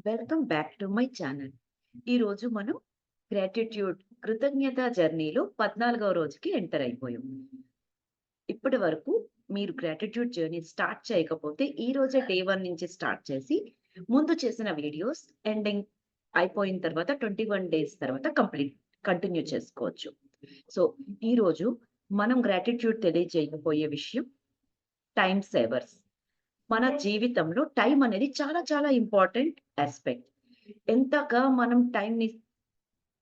Welcome back to my channel. ఈరోజు మనం gratitude కృతజ్ఞత జర్నీలో 14వ రోజుకి ఎంటర్ అయిపోయాం. ఇప్పటి వరకు మీరు గ్రాటిట్యూడ్ జర్నీ స్టార్ట్ చేయకపోతే ఈ రోజే డే 1 నుంచి స్టార్ట్ చేసి ముందు చేసిన వీడియోస్ ఎండింగ్ అయిపోయిన తర్వాత 21 డేస్ తర్వాత కంటిన్యూ చేసుకోవచ్చు. సో ఈరోజు మనం గ్రాటిట్యూడ్ తెలియజేయబోయే విషయం టైమ్ సేవర్స్. మన జీవితంలో టైం అనేది చాలా చాలా ఇంపార్టెంట్ ఆస్పెక్ట్. ఎంతగా మనం టైంని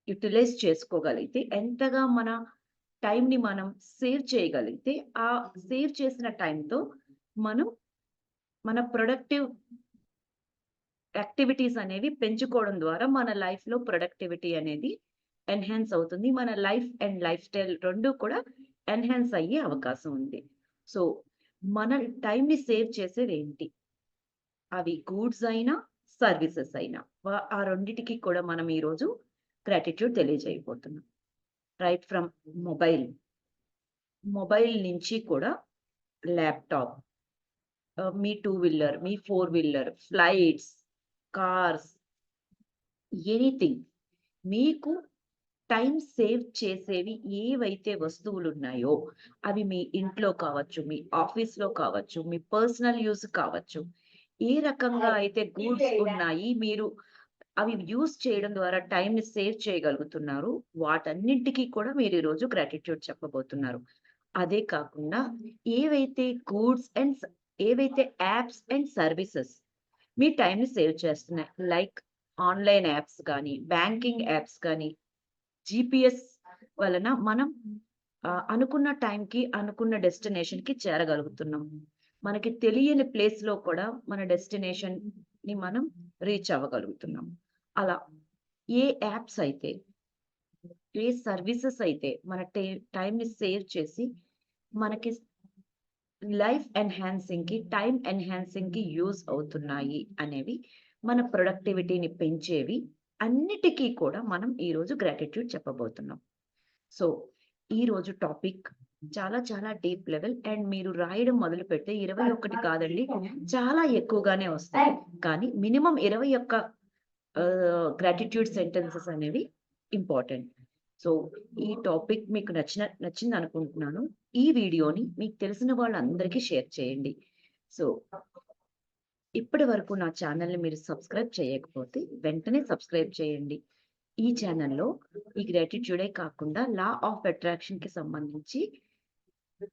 యుటిలైజ్ చేసుకోగలిగితే, ఎంతగా మన టైంని మనం సేవ్ చేయగలిగితే, ఆ సేవ్ చేసిన టైంతో మనం మన ప్రొడక్టివ్ యాక్టివిటీస్ అనేవి పెంచుకోవడం ద్వారా మన లైఫ్‌లో ప్రొడక్టివిటీ అనేది ఎన్హాన్స్ అవుతుంది. మన లైఫ్ అండ్ లైఫ్ స్టైల్ 2 కూడా ఎన్హాన్స్ అయ్యే అవకాశం ఉంది. సో, మన టైంని సేవ్ చేసేవేంటి? అవి గూడ్స్ అయినా, సర్వీసెస్ అయినా. ఆ రెండిటికి కూడా మనం ఈరోజు గ్రాటిట్యూడ్ తెలియజేయబోతున్నాం. Right from mobile. మొబైల్ నుంచి కూడా ల్యాప్‌టాప్, మీ టూ వీలర్, మీ four wheeler, flights, cars, anything. మీకు టైమ్ సేవ్ చేసేవి ఏవైతే వస్తువులున్నాయో, అవి మీ ఇంట్లో కావచ్చు, మీ ఆఫీస్‌లో కావచ్చు, మీ పర్సనల్ యూజ్ కావచ్చు. ఏ రకంగా అయితే గూడ్స్ ఉన్నాయి, మీరు అవి యూజ్ చేయడం ద్వారా టైమ్‌ని సేవ్ చేయగలుగుతున్నారు. వాటన్నింటికి కూడా మీరు ఈరోజు గ్రాటిట్యూడ్ చెప్పబోతున్నారు. అదే కాకుండా ఏవైతే గూడ్స్ అండ్ ఏవైతే యాప్స్ అండ్ సర్వీసెస్ మీ టైమ్‌ని సేవ్ చేస్తున్నాయి. లైక్ ఆన్‌లైన్ యాప్స్ గానీ, బ్యాంకింగ్ యాప్స్ గానీ, జీపీఎస్ వలన మనం అనుకున్న టైంకి, అనుకున్న డెస్టినేషన్‌కి చేరగలుగుతున్నాం. మనకి తెలియని ప్లేస్‌లో కూడా మన డెస్టినేషన్‌ని మనం రీచ్ అవ్వగలుగుతున్నాం. అలా ఏ యాప్స్ అయితే, ఏ సర్వీసెస్ అయితే మన టైమ్‌ని సేవ్ చేసి మనకి లైఫ్ ఎన్హాన్సింగ్‌కి, టైమ్ ఎన్హాన్సింగ్‌కి యూజ్ అవుతున్నాయి అనేవి, మన ప్రొడక్టివిటీని పెంచేవి అన్నిటికీ కూడా మనం ఈరోజు గ్రాటిట్యూడ్ చెప్పబోతున్నాం. సో, ఈరోజు టాపిక్ చాలా చాలా డీప్ లెవెల్ అండ్ మీరు రాయడం మొదలుపెడితే 21 కాదండి, చాలా ఎక్కువగానే వస్తాయి. కానీ మినిమమ్ 21 గ్రాటిట్యూడ్ సెంటెన్సెస్ అనేవి ఇంపార్టెంట్. సో, ఈ టాపిక్ మీకు నచ్చిందనుకుంటున్నాను. ఈ వీడియోని మీకు తెలిసిన వాళ్ళందరికీ షేర్ చేయండి. సో, ఇప్పటి వరకు నా ఛానెల్‌ని మీరు సబ్స్క్రైబ్ చేయకపోతే వెంటనే సబ్స్క్రైబ్ చేయండి. ఈ ఛానెల్‌లో ఈ గ్రాటిట్యూడే కాకుండా లా ఆఫ్ అట్రాక్షన్‌కి సంబంధించి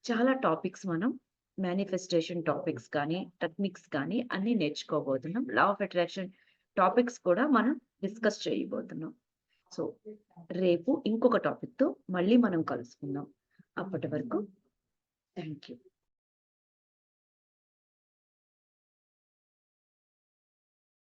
చాలా టాపిక్స్ మనం మేనిఫెస్టేషన్ టాపిక్స్ కానీ, టెక్నిక్స్ కానీ అన్నీ నేర్చుకోబోతున్నాం. లా ఆఫ్ అట్రాక్షన్ టాపిక్స్ కూడా మనం డిస్కస్ చేయబోతున్నాం. సో, రేపు ఇంకొక టాపిక్‌తో మళ్ళీ మనం కలుసుకుందాం. అప్పటి వరకు థాంక్ యూ.